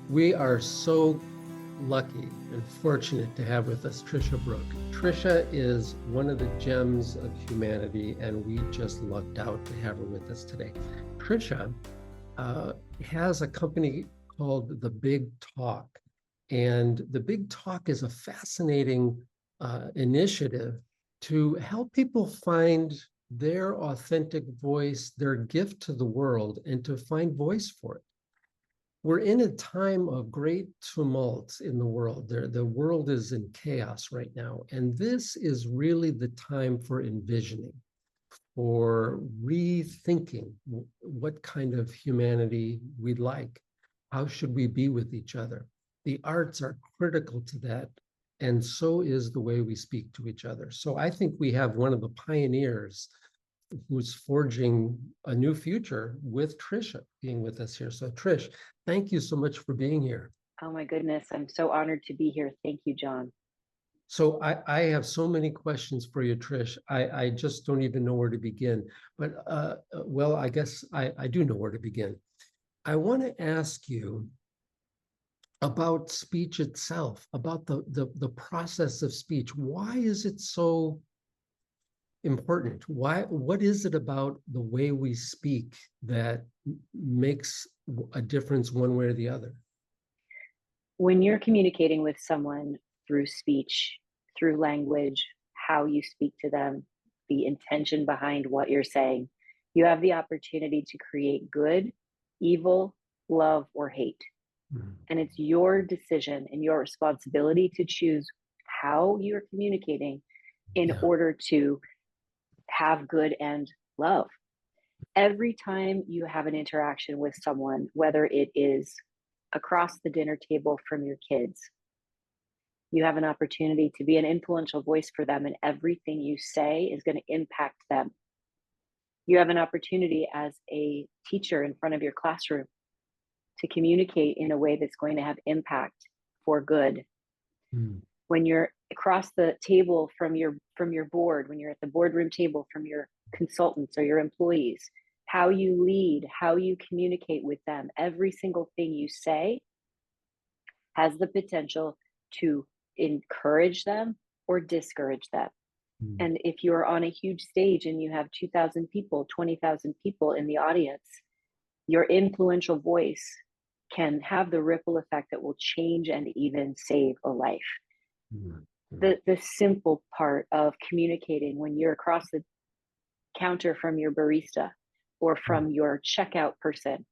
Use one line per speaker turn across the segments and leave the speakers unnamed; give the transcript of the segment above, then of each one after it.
We are so lucky and fortunate to have with us Tricia Brouk. Tricia is one of the gems of humanity, and we just lucked out to have her with us today. Tricia has a company called The Big Talk, and The Big Talk is a fascinating initiative to help people find their authentic voice, their gift to the world, and to find voice for it. We're in a time of great tumult in the world. The world is in chaos right now. And this is really the time for envisioning, for rethinking what kind of humanity we'd like. How should we be with each other? The arts are critical to that. And so is the way we speak to each other. So I think we have one of the pioneers who's forging a new future with Tricia being with us here. So Trish, thank you so much for being here.
Oh my goodness, I'm so honored to be here. Thank you, John.
So I have so many questions for you, Trish. I just don't even know where to begin. But well, I guess I do know where to begin. I want to ask you about speech itself, about the process of speech. Why is it so important? What is it about the way we speak that makes a difference one way or the other?
When you're communicating with someone through speech, through language, how you speak to them, the intention behind what you're saying, you have the opportunity to create good, evil, love, or hate. Mm-hmm. And it's your decision and your responsibility to choose how you're communicating in order to have good and love. Every time you have an interaction with someone, whether it is across the dinner table from your kids, you have an opportunity to be an influential voice for them, and everything you say is going to impact them. You have an opportunity as a teacher in front of your classroom to communicate in a way that's going to have impact for good. When you're across the table from your board, when you're at the boardroom table from your consultants or your employees, how you lead, how you communicate with them, every single thing you say has the potential to encourage them or discourage them. And if you're on a huge stage and you have 2,000 people, 20,000 people in the audience, your influential voice can have the ripple effect that will change and even save a life. The simple part of communicating when you're across the counter from your barista or from your checkout person.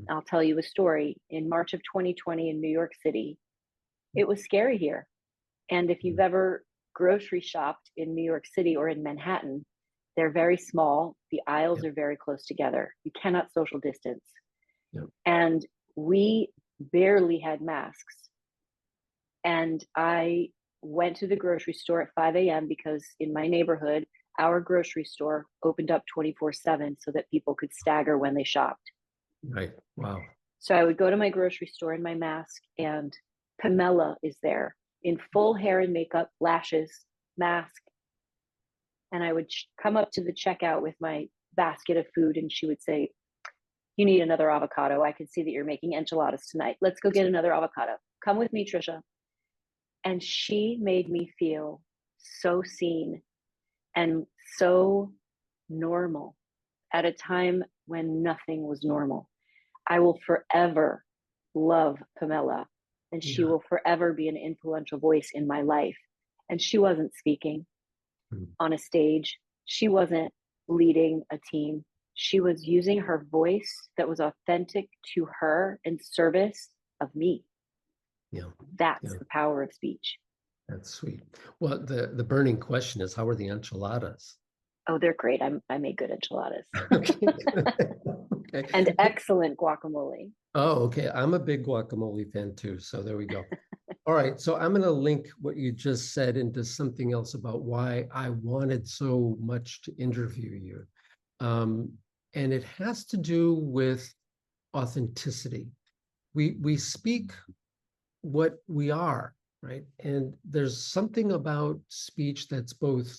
I'll tell you a story. In March of 2020 in New York City, it was scary here. And if you've ever grocery shopped in New York City or in Manhattan, they're very small. The aisles are very close together. You cannot social distance. And we barely had masks. And I went to the grocery store at 5 a.m. because in my neighborhood, our grocery store opened up 24/7 so that people could stagger when they shopped.
Right. Wow.
So I would go to my grocery store in my mask, and Pamela is there in full hair and makeup, lashes, mask. And I would come up to the checkout with my basket of food, and she would say, "You need another avocado. I can see that you're making enchiladas tonight. Let's go get another avocado. Come with me, Tricia." And she made me feel so seen and so normal at a time when nothing was normal. I will forever love Pamela, and she will forever be an influential voice in my life. And she wasn't speaking on a stage. She wasn't leading a team. She was using her voice that was authentic to her in service of me. That's the power of speech.
That's sweet. Well, the burning question is, how are the enchiladas?
Oh, they're great. I make good enchiladas.
Okay.
And excellent guacamole.
Oh, okay. I'm a big guacamole fan too. So there we go. All right. So I'm going to link what you just said into something else about why I wanted so much to interview you. And it has to do with authenticity. We speak what we are, right? And there's something about speech that's both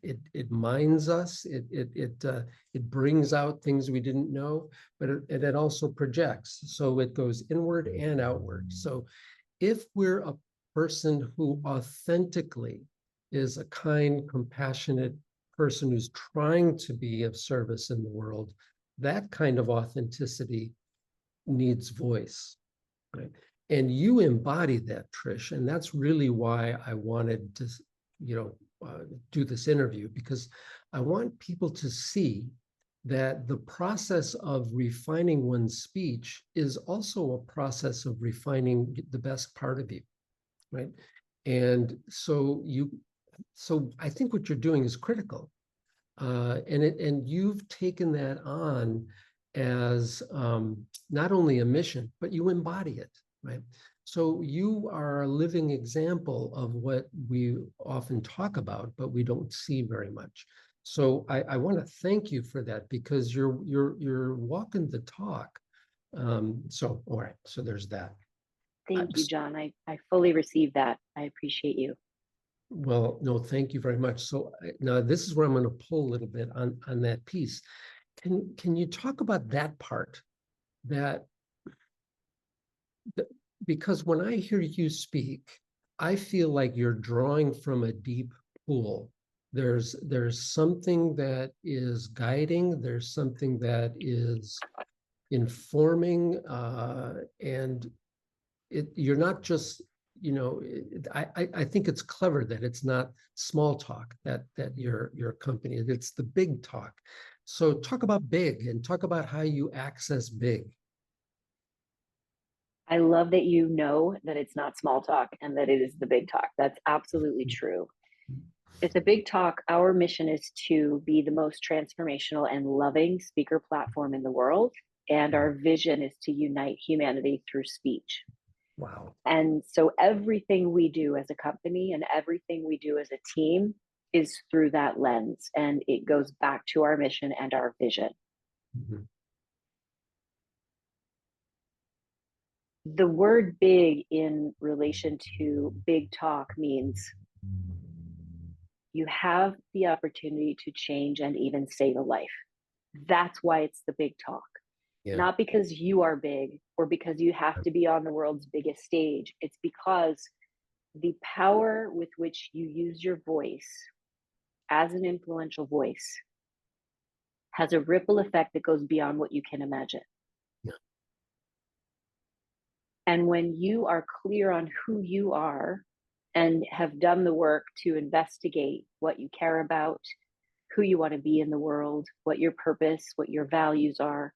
it minds us, it brings out things we didn't know, but it also projects. So it goes inward and outward. So if we're a person who authentically is a kind, compassionate person who's trying to be of service in the world, that kind of authenticity needs voice, right? And you embody that, Trish, and that's really why I wanted to, do this interview, because I want people to see that the process of refining one's speech is also a process of refining the best part of you, right? And so I think what you're doing is critical, and you've taken that on as not only a mission, but you embody it, right? So you are a living example of what we often talk about, but we don't see very much. So I want to thank you for that, because you're walking the talk. So all right, so there's that.
Thank you, John. I fully receive that. I appreciate you.
Well, no, thank you very much. So now this is where I'm going to pull a little bit on that piece. Can you talk about that part? Because when I hear you speak, I feel like you're drawing from a deep pool. There's something that is guiding. There's something that is informing, and you're not just, I think it's clever that it's not small talk that your company, it's the big talk. So talk about big, and talk about how you access big.
I love that you know that it's not small talk and that it is the big talk. That's absolutely true. It's a big talk. Our mission is to be the most transformational and loving speaker platform in the world. And our vision is to unite humanity through speech.
Wow.
And so everything we do as a company and everything we do as a team is through that lens. And it goes back to our mission and our vision.
Mm-hmm.
The word big in relation to big talk means you have the opportunity to change and even save a life. That's why it's the big talk. Yeah. Not because you are big or because you have to be on the world's biggest stage. It's because the power with which you use your voice as an influential voice has a ripple effect that goes beyond what you can imagine. Yeah. And when you are clear on who you are and have done the work to investigate what you care about, who you want to be in the world, what your purpose, what your values are,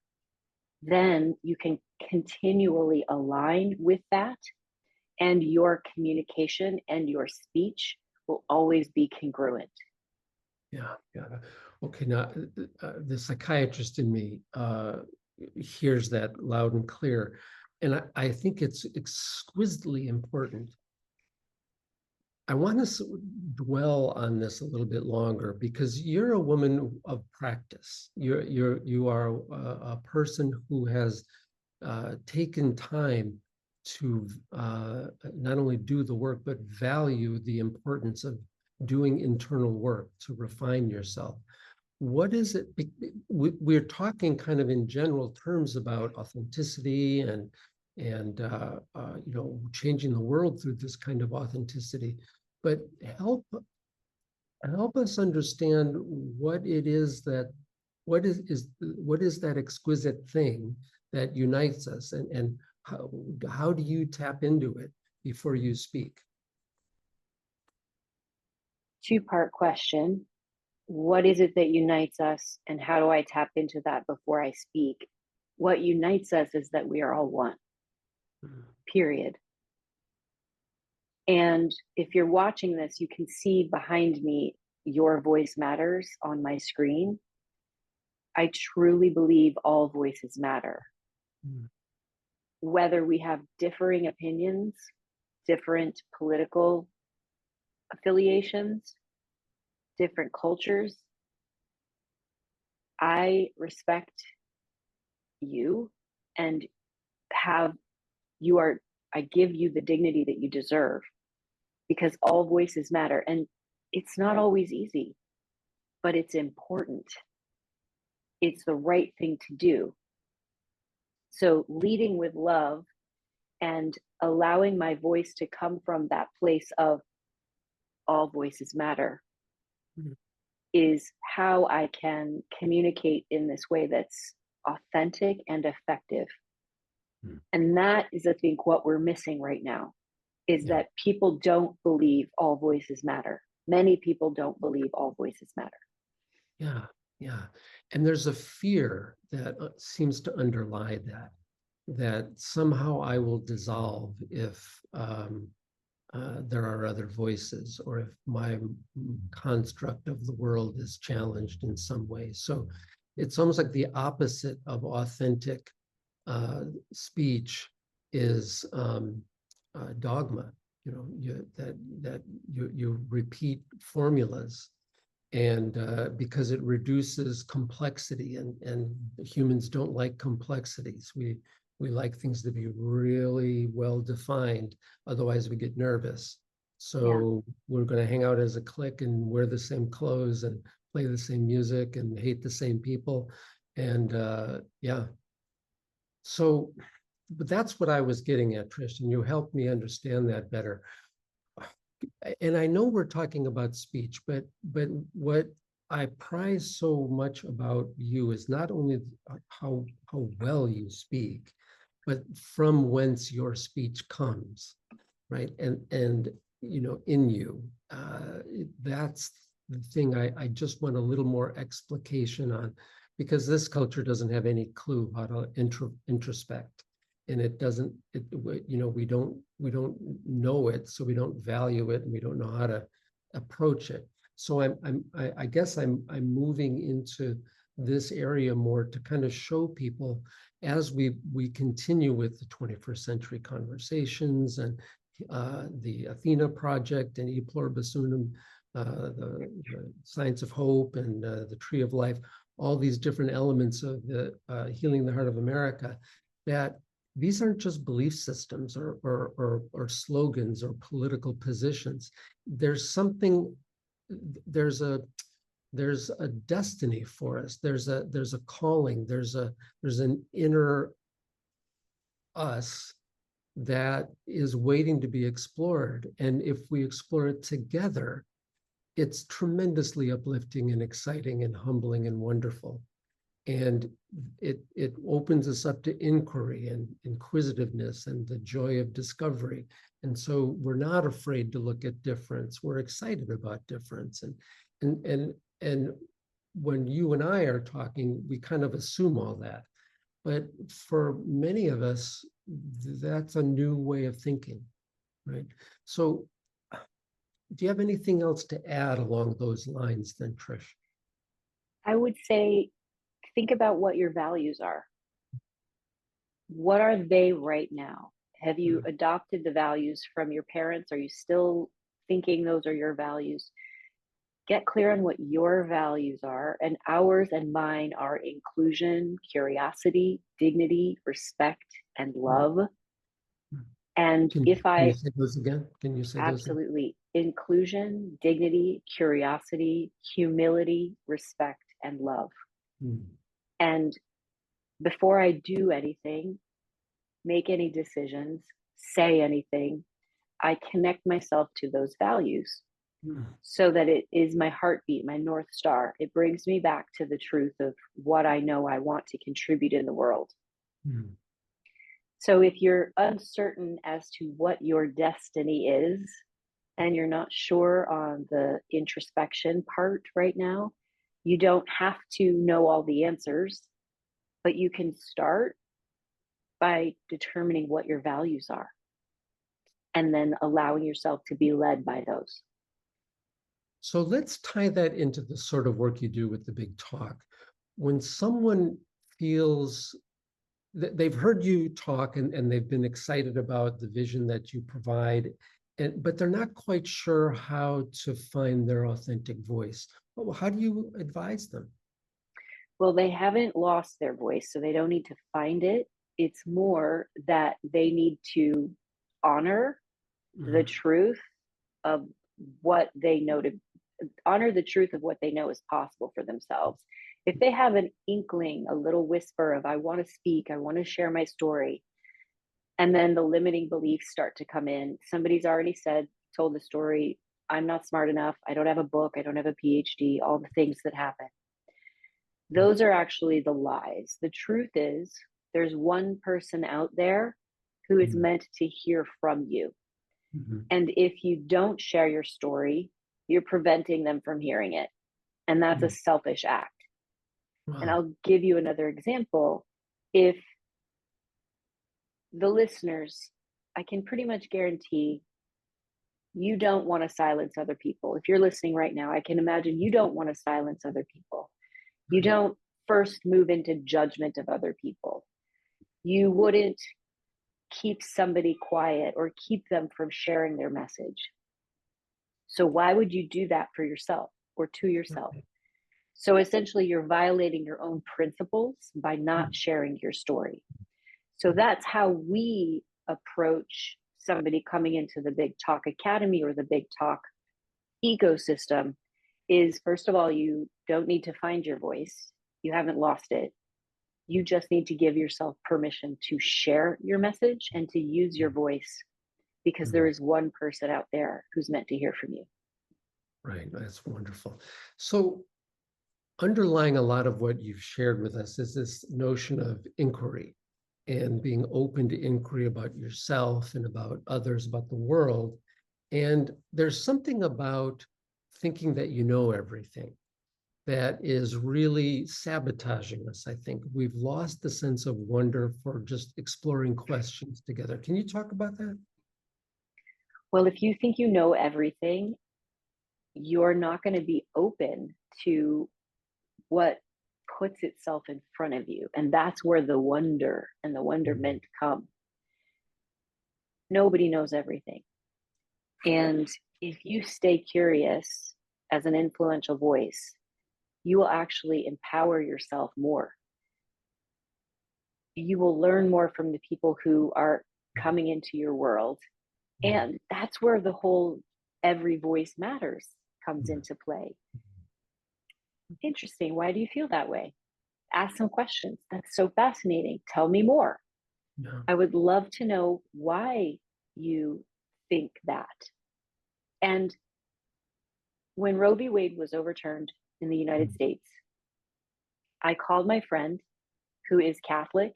then you can continually align with that, and your communication and your speech will always be congruent.
Yeah. Okay, now the psychiatrist in me hears that loud and clear, and I think it's exquisitely important. I want to dwell on this a little bit longer, because you're a woman of practice. You are a person who has taken time to not only do the work, but value the importance of doing internal work to refine yourself. What is it? We're talking kind of in general terms about authenticity and changing the world through this kind of authenticity. But help us understand what it is that what is that exquisite thing that unites us, and how do you tap into it before you speak?
Two-part question. What is it that unites us, and how do I tap into that before I speak? What unites us is that we are all one, period. And if you're watching this, you can see behind me, Your Voice Matters on my screen. I truly believe all voices matter. Whether we have differing opinions, different political affiliations, different cultures, I respect you and I give you the dignity that you deserve, because all voices matter. And It's not always easy, but it's important. It's the right thing to do. So leading with love and allowing my voice to come from that place of all voices matter
Mhm.
is how I can communicate in this way that's authentic and effective.
Mhm.
And that is, I think, what we're missing right now is
Yeah.
that people don't believe all voices matter. Many people don't believe all voices matter.
Yeah. Yeah. And there's a fear that seems to underlie that somehow I will dissolve if there are other voices, or if my construct of the world is challenged in some way. So it's almost like the opposite of authentic speech is dogma. You repeat formulas, and because it reduces complexity, and humans don't like complexities. We like things to be really well defined, otherwise we get nervous.
Yeah.
So we're going to hang out as a clique and wear the same clothes and play the same music and hate the same people. And yeah, so but that's what I was getting at, Trish, and you helped me understand that better. And I know we're talking about speech, but what I prize so much about you is not only how well you speak, but from whence your speech comes, right? And in you, that's the thing I just want a little more explication on, because this culture doesn't have any clue how to introspect, and it doesn't. We don't know it, so we don't value it, and we don't know how to approach it. So I guess I'm moving into this area more to kind of show people as we continue with the 21st century conversations, and the Athena Project and E Pluribus Unum, the Science of Hope, and the Tree of Life, all these different elements of the Healing the Heart of America, that these aren't just belief systems or slogans or political positions. There's something, there's a destiny for us. There's a calling. There's an inner us that is waiting to be explored. And if we explore it together, it's tremendously uplifting and exciting and humbling and wonderful. And it opens us up to inquiry and inquisitiveness and the joy of discovery. And so we're not afraid to look at difference. We're excited about difference. And when you and I are talking, we kind of assume all that. But for many of us, that's a new way of thinking, right? So do you have anything else to add along those lines then, Trish?
I would say, think about what your values are. What are they right now? Have you adopted the values from your parents? Are you still thinking those are your values? Get clear on what your values are, and ours and mine are inclusion, curiosity, dignity, respect, and love. And
Can
if
you
I
say those again? Can you say those again?
absolutely inclusion, dignity, curiosity, humility, respect, and love.
Mm.
And before I do anything, make any decisions, say anything, I connect myself to those values
Mm.
so that it is my heartbeat, my North Star. It brings me back to the truth of what I know I want to contribute in the world.
Mm.
So if you're uncertain as to what your destiny is, and you're not sure on the introspection part right now, you don't have to know all the answers, but you can start by determining what your values are and then allowing yourself to be led by those.
So let's tie that into the sort of work you do with the big talk. When someone feels that they've heard you talk, and they've been excited about the vision that you provide, but they're not quite sure how to find their authentic voice, well, how do you advise them?
Well, they haven't lost their voice, so they don't need to find it. It's more that they need to honor the
Mhm.
truth of what they know to honor the truth of what they know is possible for themselves. If they have an inkling, a little whisper of, I want to speak, I want to share my story, and then the limiting beliefs start to come in. Somebody's already told the story, I'm not smart enough, I don't have a book, I don't have a PhD, all the things that happen. Those are actually the lies. The truth is, there's one person out there who is meant to hear from you. And if you don't share your story, you're preventing them from hearing it. And that's a selfish act.
Wow.
And I'll give you another example. If the listeners, I can pretty much guarantee you don't want to silence other people. If you're listening right now, I can imagine you don't want to silence other people. You don't first move into judgment of other people. You wouldn't keep somebody quiet or keep them from sharing their message. So why would you do that for yourself or to yourself? So essentially, you're violating your own principles by not sharing your story. So that's how we approach somebody coming into the Big Talk Academy or the Big Talk ecosystem is, first of all, you don't need to find your voice. You haven't lost it. You just need to give yourself permission to share your message and to use your voice, because there is one person out there who's meant to hear from you.
Right. That's wonderful. So underlying a lot of what you've shared with us is this notion of inquiry and being open to inquiry about yourself and about others, about the world. And there's something about thinking that you know everything that is really sabotaging us, I think. We've lost the sense of wonder for just exploring questions together. Can you talk about that?
Well, if you think you know everything, you're not going to be open to what puts itself in front of you. And that's where the wonder and the wonderment come. Nobody knows everything. And if you stay curious as an influential voice, you will actually empower yourself more. You will learn more from the people who are coming into your world. And that's where the whole every voice matters comes into play. Interesting. Why do you feel that way? Ask some questions. That's so fascinating. Tell me more.
Yeah.
I would love to know why you think that. And when Roe v. Wade was overturned in the United States, I called my friend who is Catholic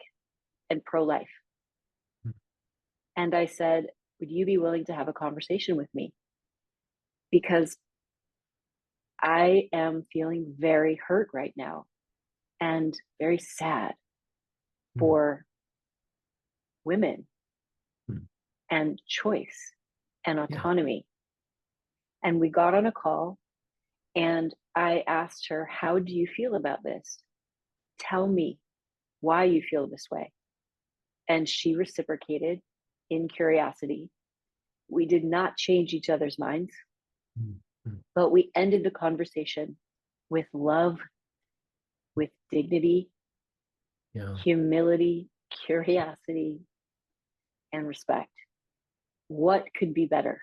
and pro-life. And I said, would you be willing to have a conversation with me? Because I am feeling very hurt right now and very sad for women and choice and autonomy. And we got on a call and I asked her, how do you feel about this? Tell me why you feel this way. And she reciprocated in curiosity. We did not change each other's minds, but we ended the conversation with love, with dignity, humility, curiosity, and respect. What could be better?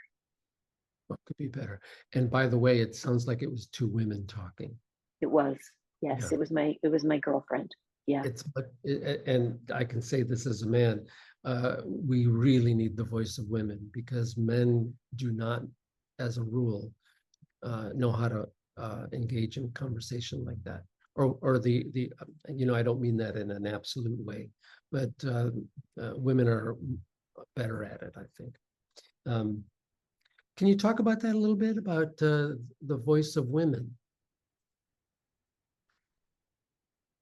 What could be better? And by the way, it sounds like it was two women talking.
It was, yes, it was my girlfriend. Yeah.
And I can say this as a man, we really need the voice of women, because men do not, as a rule, know how to engage in conversation like that. Or the I don't mean that in an absolute way, but women are better at it, I think. Can you talk about that a little bit, about the voice of women?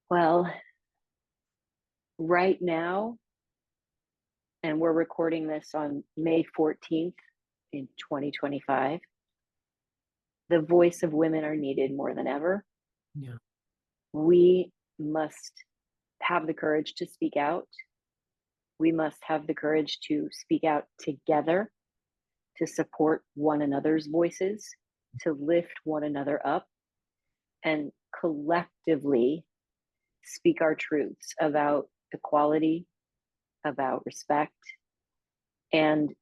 Well, right now, and we're recording this on May 14th in 2025, the voice of women are needed more than ever.
Yeah.
We must have the courage to speak out. We must have the courage to speak out together, to support one another's voices, to lift one another up, and collectively speak our truths about equality, about respect, and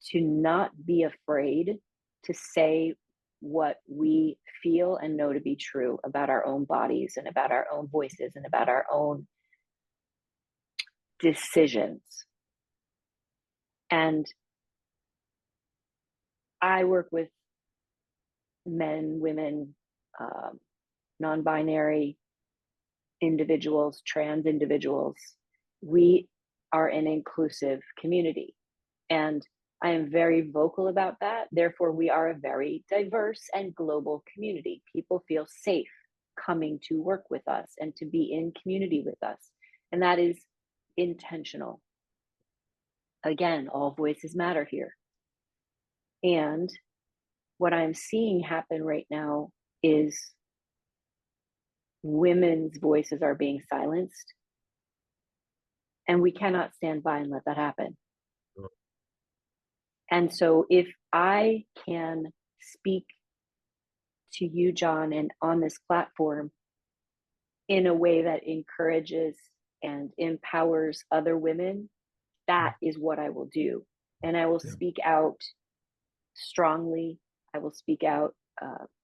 to not be afraid to say what we feel and know to be true about our own bodies and about our own voices and about our own decisions. And I work with men, women, non-binary individuals, trans individuals. We are an inclusive community. And I am very vocal about that. Therefore, we are a very diverse and global community. People feel safe coming to work with us and to be in community with us. And that is intentional. Again, all voices matter here. And what I'm seeing happen right now is women's voices are being silenced. And we cannot stand by and let that happen. And so if I can speak to you, John, and on this platform in a way that encourages and empowers other women, that is what I will do. And I will speak out strongly. I will speak out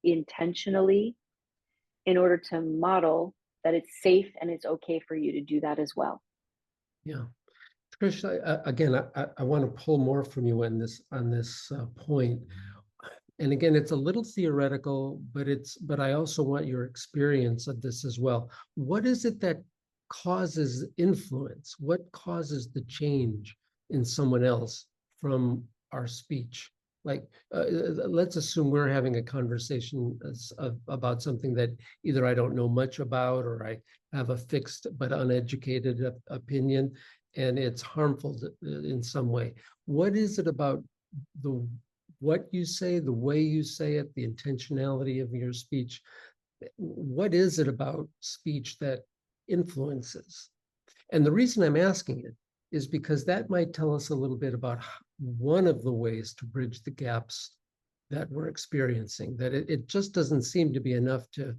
intentionally in order to model that it's safe and it's okay for you to do that as well.
Yeah. Tricia, again, I want to pull more from you on this point. And again, it's a little theoretical, but I also want your experience of this as well. What is it that causes influence? What causes the change in someone else from our speech? Like, let's assume we're having a conversation about something that either I don't know much about, or I have a fixed but uneducated opinion, and it's harmful in some way. What is it about what you say, the way you say it, the intentionality of your speech? What is it about speech that influences? And the reason I'm asking it is because that might tell us a little bit about one of the ways to bridge the gaps that we're experiencing, that it just doesn't seem to be enough to,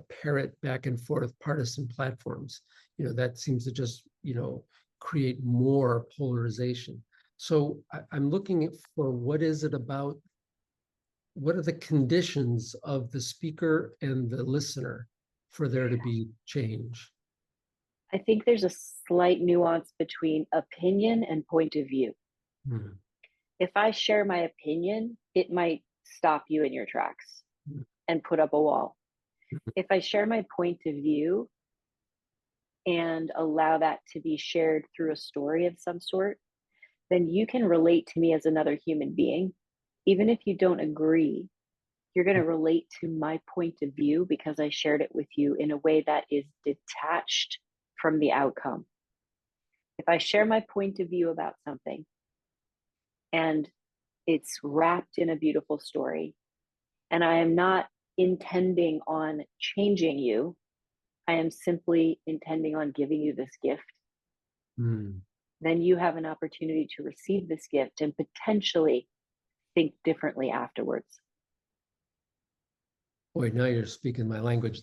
parrot back and forth partisan platforms. That seems to just, create more polarization. So I'm looking for what are the conditions of the speaker and the listener for there to be change?
I think there's a slight nuance between opinion and point of view. If I share my opinion, it might stop you in your tracks and put up a wall. If I share my point of view and allow that to be shared through a story of some sort, then you can relate to me as another human being. Even if you don't agree, you're going to relate to my point of view because I shared it with you in a way that is detached from the outcome. If I share my point of view about something and it's wrapped in a beautiful story, and I am not intending on changing you, I am simply intending on giving you this gift, then you have an opportunity to receive this gift and potentially think differently afterwards.
Boy, now you're speaking my language.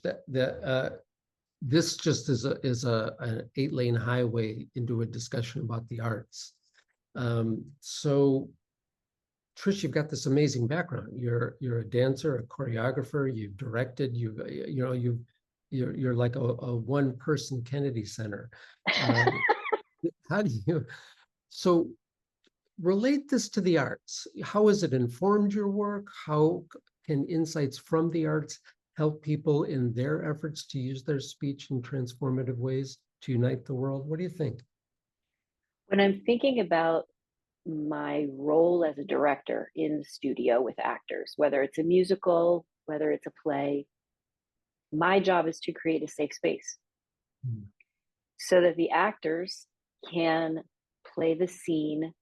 This just is an 8-lane highway into a discussion about the arts. So, Trish, you've got this amazing background. You're a dancer, a choreographer. You've directed. You're like a one-person Kennedy Center. How do you? So, relate this to the arts. How has it informed your work? How can insights from the arts help people in their efforts to use their speech in transformative ways to unite the world? What do you think?
When I'm thinking about my role as a director in the studio with actors, whether it's a musical, whether it's a play, my job is to create a safe space so that the actors can play the scene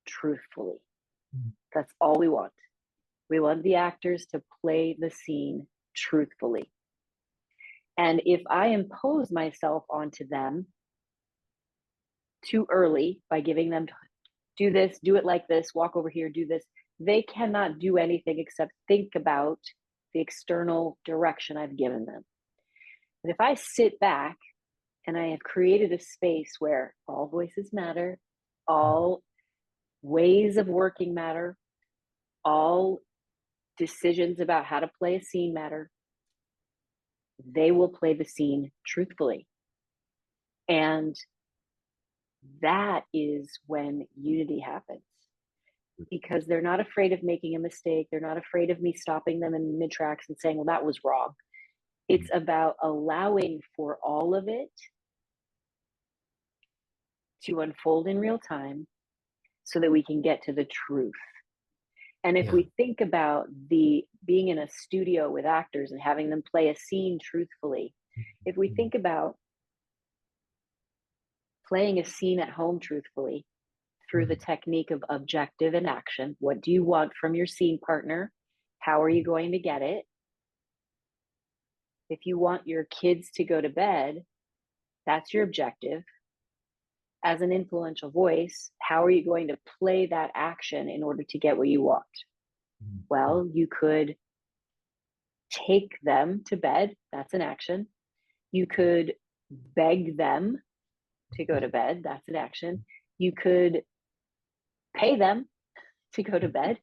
truthfully. That's all we want. We want the actors to play the scene truthfully. And if I impose myself onto them too early by giving them do this, do it like this, walk over here, do this, they cannot do anything except think about the external direction I've given them. But if I sit back and I have created a space where all voices matter, all ways of working matter, all decisions about how to play a scene matter, they will play the scene truthfully. And that is when unity happens, because they're not afraid of making a mistake. They're not afraid of me stopping them in mid tracks and saying, well, that was wrong. It's about allowing for all of it to unfold in real time so that we can get to the truth. And if
Yeah.
we think about the being in a studio with actors and having them play a scene truthfully, if we think about playing a scene at home truthfully through the technique of objective and action, what do you want from your scene partner? How are you going to get it? If you want your kids to go to bed, that's your objective. As an influential voice, how are you going to play that action in order to get what you want? Well, you could take them to bed. That's an action. You could beg them to go to bed. That's an action. You could pay them to go to bed.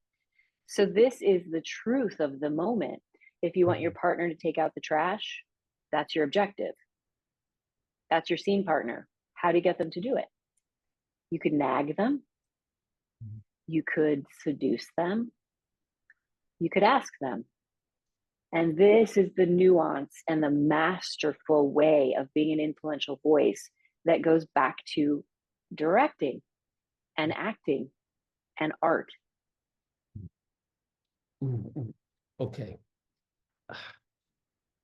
So this is the truth of the moment. If you want your partner to take out the trash, that's your objective. That's your scene partner. How do you get them to do it? You could nag them. You could seduce them. You could ask them. And this is the nuance and the masterful way of being an influential voice that goes back to directing and acting and art.
Okay.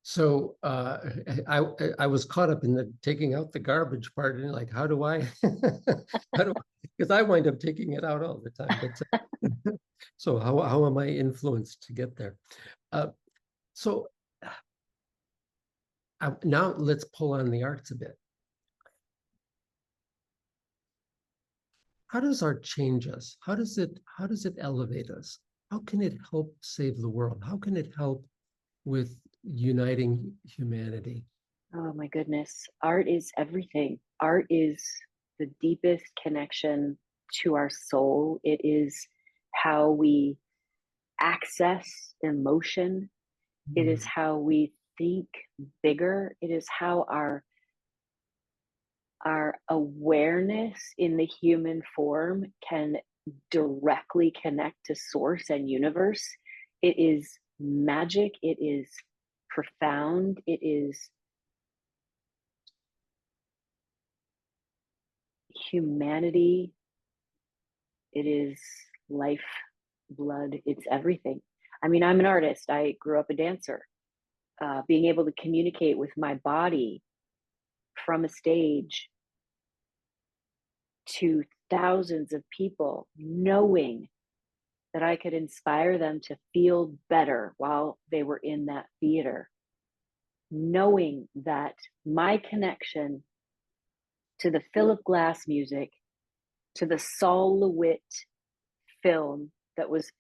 So I was caught up in the taking out the garbage part, and like, how do I, because I wind up taking it out all the time. But so how am I influenced to get there? So now let's pull on the arts a bit. How does art change us? How does it elevate us? How can it help save the world? How can it help with uniting humanity?
Oh my goodness. Art is everything. Art is the deepest connection to our soul. It is how we access emotion. It is how we think bigger. It is how our awareness in the human form can directly connect to source and universe. It is magic. It is profound. It is humanity. It is life, blood. It's everything. I mean, I'm an artist. I grew up a dancer. Being able to communicate with my body from a stage to thousands of people, knowing that I could inspire them to feel better while they were in that theater, knowing that my connection to the Philip Glass music, to the Saul LeWitt film that was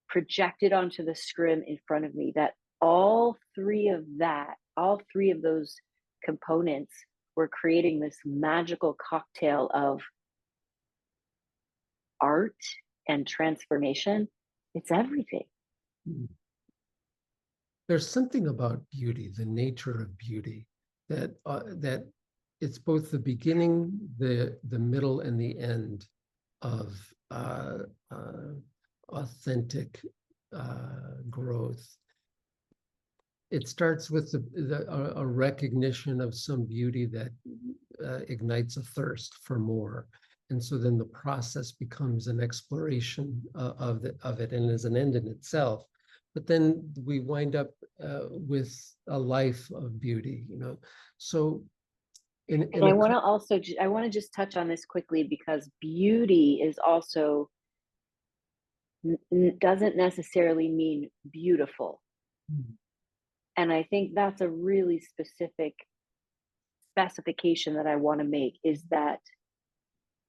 projected onto the screen in front of me, that all three of those components were creating this magical cocktail of art and transformation. It's everything.
There's something about beauty, the nature of beauty, that it's both the beginning, the middle, and the end of authentic growth. It starts with a recognition of some beauty that ignites a thirst for more. And so then the process becomes an exploration of it and is an end in itself. But then we wind up with a life of beauty, you know. So
and I want to just touch on this quickly, because beauty is also doesn't necessarily mean beautiful. And I think that's a really specific specification that I want to make, is that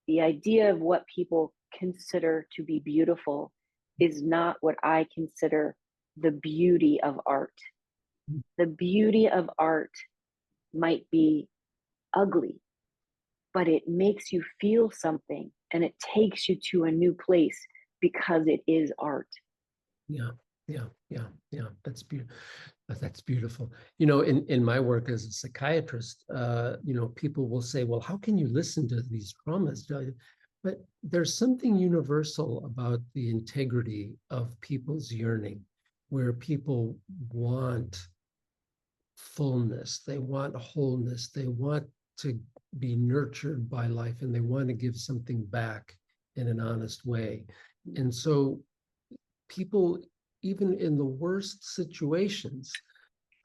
the idea of what people consider to be beautiful is not what I consider the beauty of art. The beauty of art might be ugly, but it makes you feel something and it takes you to a new place because it is art.
Yeah. Yeah. That's beautiful. That's beautiful. You know, in my work as a psychiatrist, you know, people will say, well, how can you listen to these traumas? But there's something universal about the integrity of people's yearning, where people want fullness, they want wholeness, they want to be nurtured by life, and they want to give something back in an honest way. And so people, even in the worst situations,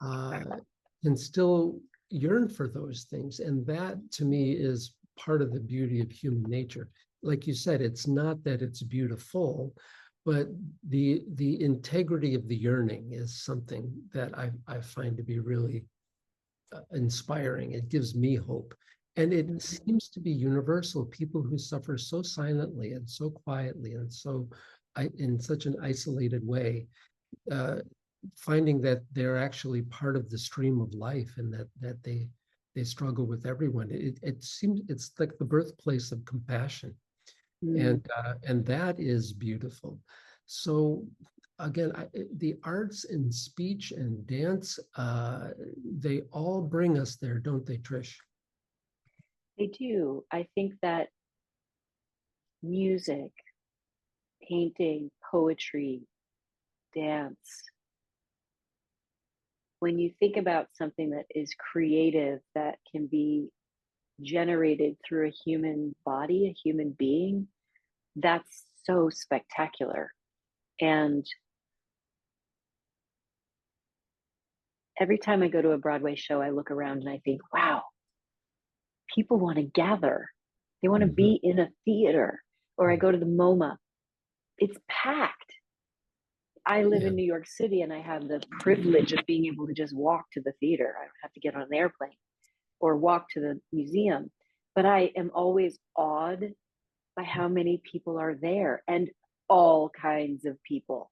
can still yearn for those things. And that, to me, is part of the beauty of human nature. Like you said, it's not that it's beautiful, but the integrity of the yearning is something that I find to be really inspiring. It gives me hope. And it seems to be universal. People who suffer so silently and so quietly and so in such an isolated way, finding that they're actually part of the stream of life, and that they struggle with everyone. It seems it's like the birthplace of compassion, and that is beautiful. So again, the arts and speech and dance, they all bring us there, don't they, Trish?
They do. I think that music, painting, poetry, dance, when you think about something that is creative, that can be generated through a human body, a human being, that's so spectacular. And every time I go to a Broadway show, I look around and I think, wow, people want to gather. They want to be in a theater. Or I go to the MoMA, it's packed. I live in New York City, and I have the privilege of being able to just walk to the theater. I don't have to get on an airplane or walk to the museum. But I am always awed by how many people are there, and all kinds of people.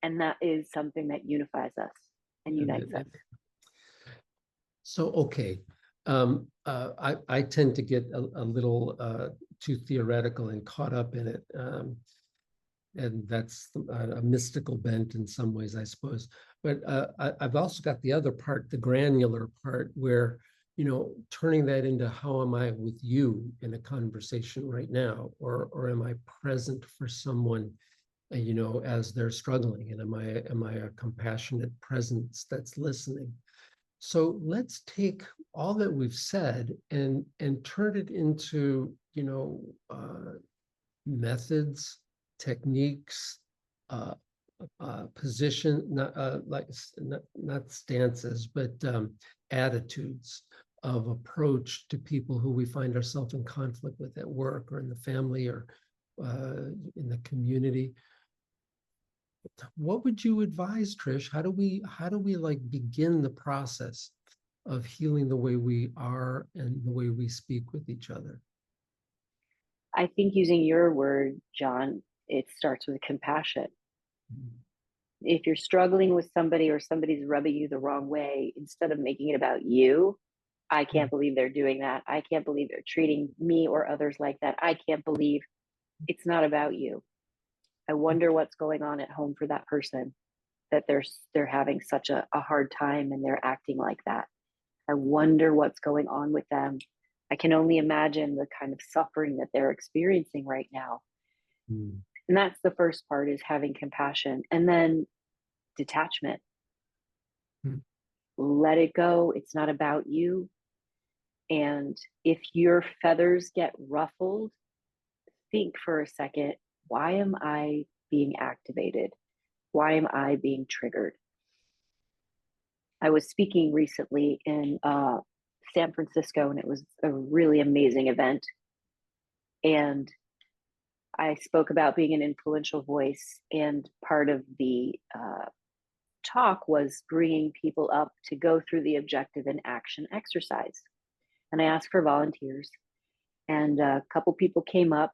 And that is something that unifies us and unites us.
So, okay. I tend to get a little too theoretical and caught up in it. And that's a mystical bent in some ways, I suppose. But I've also got the other part, the granular part, where, you know, turning that into how am I with you in a conversation right now, or am I present for someone, you know, as they're struggling, and am I a compassionate presence that's listening? So let's take all that we've said and turn it into, you know, methods, techniques, position, not stances, but attitudes of approach to people who we find ourselves in conflict with at work or in the family or in the community. What would you advise, Trish? How do we like begin the process of healing the way we are and the way we speak with each other?
I think, using your word, John, it starts with compassion. If you're struggling with somebody, or somebody's rubbing you the wrong way, instead of making it about you, I can't believe they're doing that. I can't believe they're treating me or others like that. I can't believe it's not about you. I wonder what's going on at home for that person, that they're having such a hard time and they're acting like that. I wonder what's going on with them. I can only imagine the kind of suffering that they're experiencing right now. And that's the first part, is having compassion. And then detachment. Let it go. It's not about you. And if your feathers get ruffled, think for a second, why am I being activated? Why am I being triggered? I was speaking recently in San Francisco, and it was a really amazing event. And I spoke about being an influential voice, and part of the talk was bringing people up to go through the objective and action exercise. And I asked for volunteers, and a couple people came up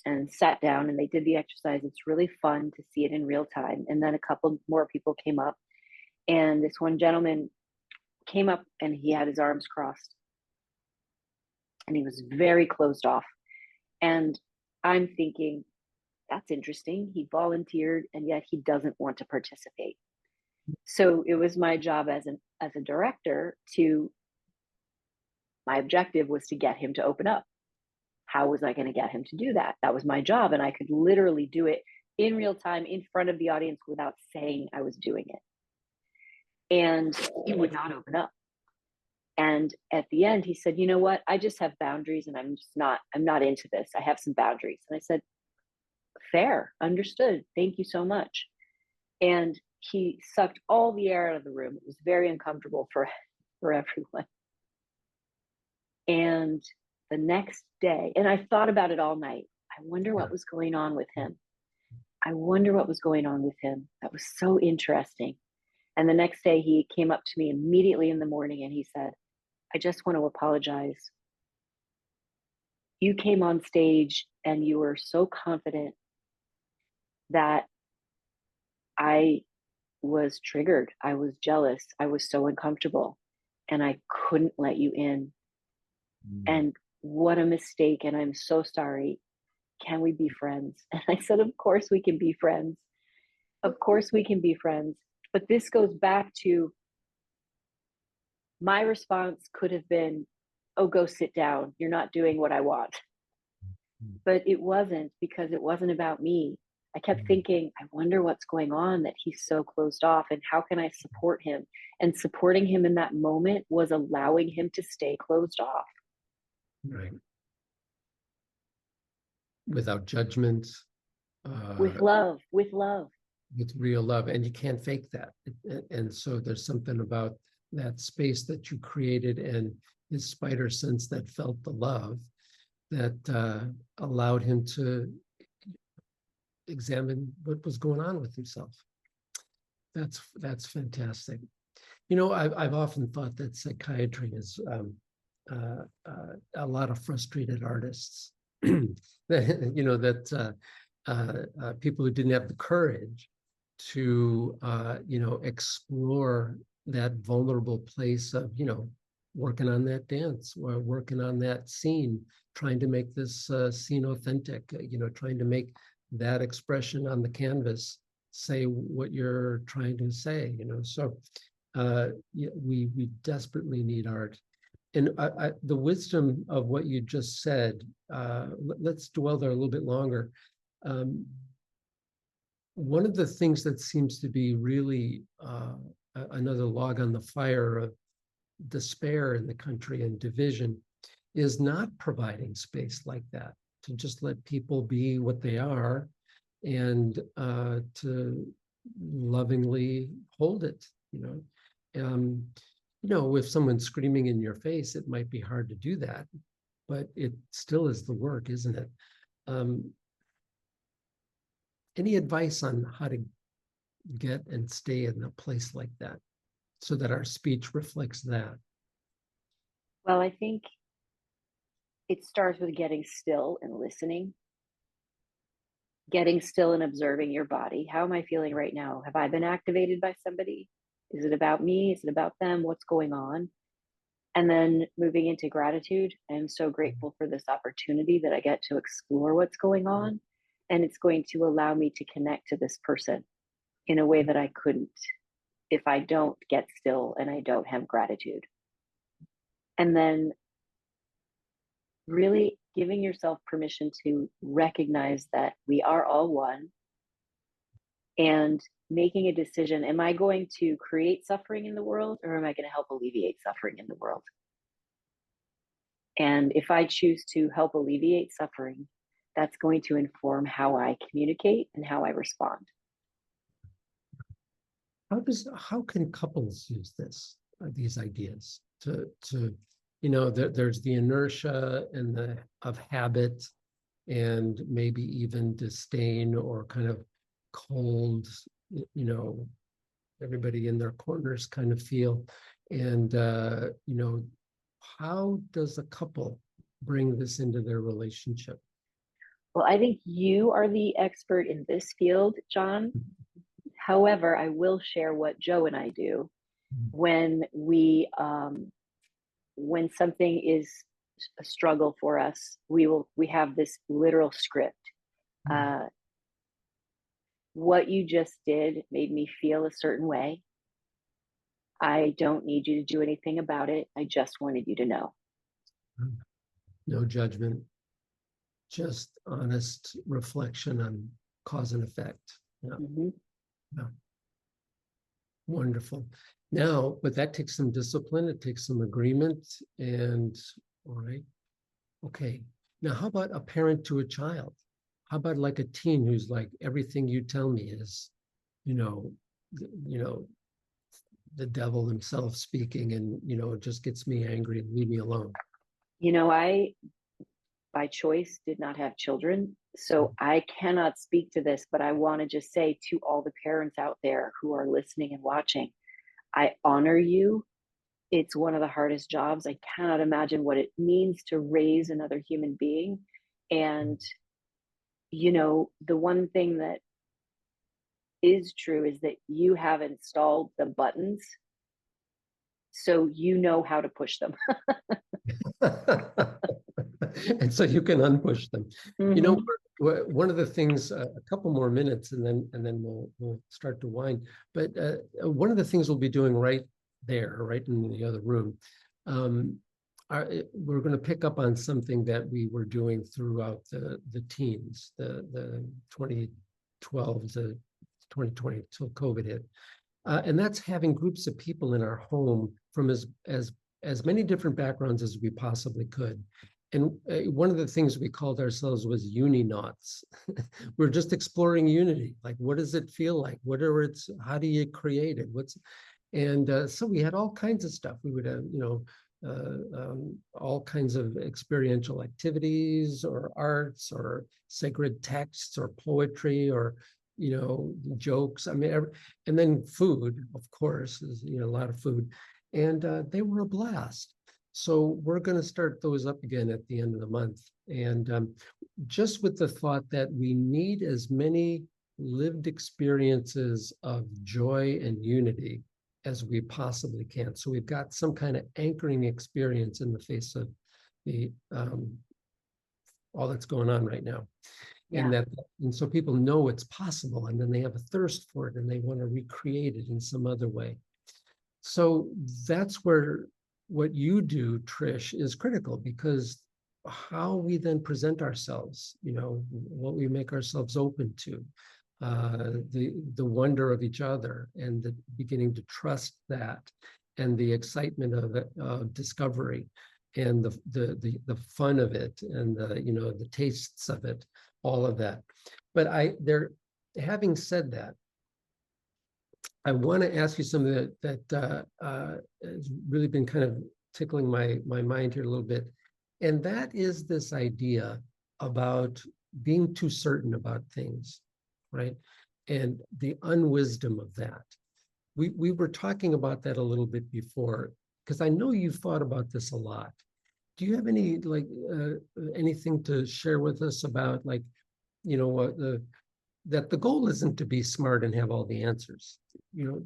and sat down, and they did the exercise. It's really fun to see it in real time. And then a couple more people came up, and this one gentleman came up and he had his arms crossed, and he was very closed off. And I'm thinking, that's interesting. He volunteered and yet he doesn't want to participate. So it was my job as a director my objective was to get him to open up. How was I going to get him to do that? That was my job. And I could literally do it in real time in front of the audience without saying I was doing it. And he would not open up. And at the end, he said, you know what? I just have boundaries and I'm not into this. I have some boundaries. And I said, fair, understood. Thank you so much. And he sucked all the air out of the room. It was very uncomfortable for everyone. And the next day, and I thought about it all night. I wonder what was going on with him. I wonder what was going on with him. That was so interesting. And the next day he came up to me immediately in the morning and he said, I just want to apologize. You came on stage and you were so confident that I was triggered. I was jealous. I was so uncomfortable and I couldn't let you in. And what a mistake. And I'm so sorry. Can we be friends? And I said, of course we can be friends. Of course we can be friends. But this goes back to my response could have been, oh, go sit down. You're not doing what I want. But it wasn't, because it wasn't about me. I kept thinking, I wonder what's going on that he's so closed off and how can I support him? And supporting him in that moment was allowing him to stay closed off.
Right. Without judgment.
With love.
With real love. And you can't fake that. And so there's something about that space that you created and his spider sense that felt the love that allowed him to examine what was going on with himself. That's fantastic. You know, I've often thought that psychiatry is a lot of frustrated artists. That, you know, that people who didn't have the courage to you know, explore that vulnerable place of, you know, working on that dance or working on that scene, trying to make this scene authentic, you know, trying to make that expression on the canvas say what you're trying to say, you know. So yeah, we desperately need art. And the wisdom of what you just said, let's dwell there a little bit longer. One of the things that seems to be really another log on the fire of despair in the country and division is not providing space like that to just let people be what they are and to lovingly hold it, you know. You know, if someone's screaming in your face, it might be hard to do that, but it still is the work, isn't it? Any advice on how to get and stay in a place like that so that our speech reflects that?
Well, I think it starts with getting still and listening. Getting still and observing your body. How am I feeling right now? Have I been activated by somebody? Is it about me? Is it about them? What's going on? And then moving into gratitude. I'm so grateful for this opportunity that I get to explore what's going on. And it's going to allow me to connect to this person in a way that I couldn't if I don't get still and I don't have gratitude. And then really giving yourself permission to recognize that we are all one and making a decision. Am I going to create suffering in the world or am I going to help alleviate suffering in the world? And if I choose to help alleviate suffering, that's going to inform how I communicate and how I respond.
How can couples use these ideas to you know, there's the inertia and of habit and maybe even disdain or kind of cold, you know, everybody in their corners kind of feel. And you know, how does a couple bring this into their relationship?
Well, I think you are the expert in this field, John. However, I will share what Joe and I do when when something is a struggle for us. We have this literal script. what you just did made me feel a certain way. I don't need you to do anything about it. I just wanted you to know.
No judgment, just honest reflection on cause and effect. Yeah.
Mhm.
Yeah. Wonderful. Now, but that takes some discipline, it takes some agreement, and all right. Okay. Now, how about a parent to a child? How about like a teen who's like, everything you tell me is, you know, you know, the devil himself speaking, and it just gets me angry and leave me alone.
I, by choice, did not have children. So I cannot speak to this, but I want to just say to all the parents out there who are listening and watching, I honor you. It's one of the hardest jobs. I cannot imagine what it means to raise another human being. And, the one thing that is true is that you have installed the buttons, so you know how to push them.
And so you can unpush them.
Mhm.
One of the things, a couple more minutes, and then we'll start to wind. But one of the things we'll be doing right there, right in the other room, we're going to pick up on something that we were doing throughout the teens, the 2012 to 2020 till COVID hit. And that's having groups of people in our home from as many different backgrounds as we possibly could. And one of the things we called ourselves was uni-nauts. We're just exploring unity. Like, what does it feel like? How do you create it? So we had all kinds of stuff. We would have, all kinds of experiential activities or arts or sacred texts or poetry or jokes. I mean, and then food, of course, is a lot of food, and they were a blast. So we're going to start those up again at the end of the month, and just with the thought that we need as many lived experiences of joy and unity as we possibly can. So we've got some kind of anchoring experience in the face of the all that's going on right now.
Yeah.
And so people know it's possible, and then they have a thirst for it and they want to recreate it in some other way. So that's where what you do, Trish, is critical, because how we then present ourselves, what we make ourselves open to, the wonder of each other, and the beginning to trust that, and the excitement of discovery, and the fun of it, and the tastes of it, all of that. But having said that, I want to ask you something that has really been kind of tickling my mind here a little bit, and that is this idea about being too certain about things, right? And the unwisdom of that. We were talking about that a little bit before, because I know you've thought about this a lot. Do you have anything to share with us about, like, that the goal isn't to be smart and have all the answers?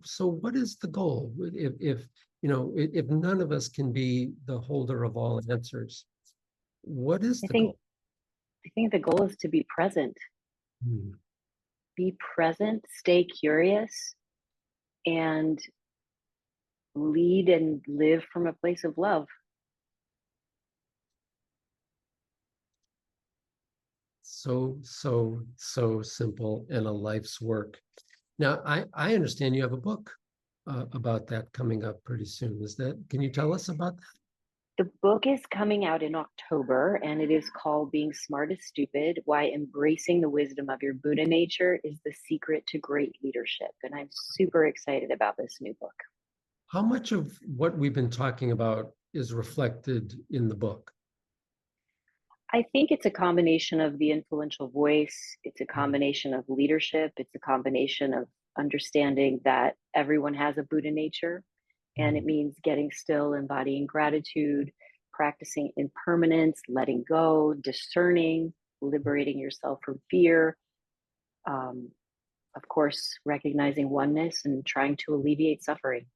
So what is the goal if none of us can be the holder of all answers? What is
I
the
think
goal?
I think the goal is to be present.
Hmm.
Be present, stay curious, and lead and live from a place of love.
So simple, and a life's work. Now, I understand you have a book about that coming up pretty soon. Can you tell us about that?
The book is coming out in October, and it is called Being Smart is Stupid: Why Embracing the Wisdom of Your Buddha Nature is the Secret to Great Leadership. And I'm super excited about this new book.
How much of what we've been talking about is reflected in the book?
I think it's a combination of the influential voice, it's a combination of leadership, it's a combination of understanding that everyone has a Buddha nature. And it means getting still, embodying gratitude, practicing impermanence, letting go, discerning, liberating yourself from fear. Um, of course, recognizing oneness and trying to alleviate suffering.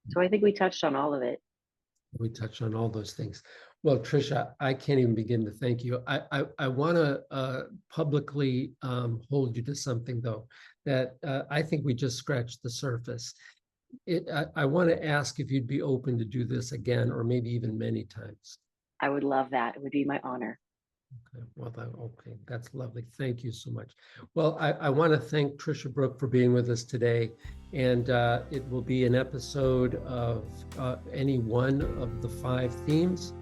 So I think we touched on all of it.
We touched on all those things. Well, Tricia, I can't even begin to thank you. I want to publicly hold you to something, though. that I think we just scratched the surface. I want to ask if you'd be open to do this again, or maybe even many times.
I would love that. It would be my honor.
Okay, well, okay, that's lovely. Thank you so much. Well, I want to thank Tricia Brouk for being with us today, and it will be an episode of any one of the 5 themes.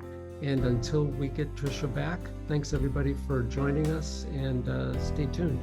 And until we get Tricia back, thanks everybody for joining us, and stay tuned.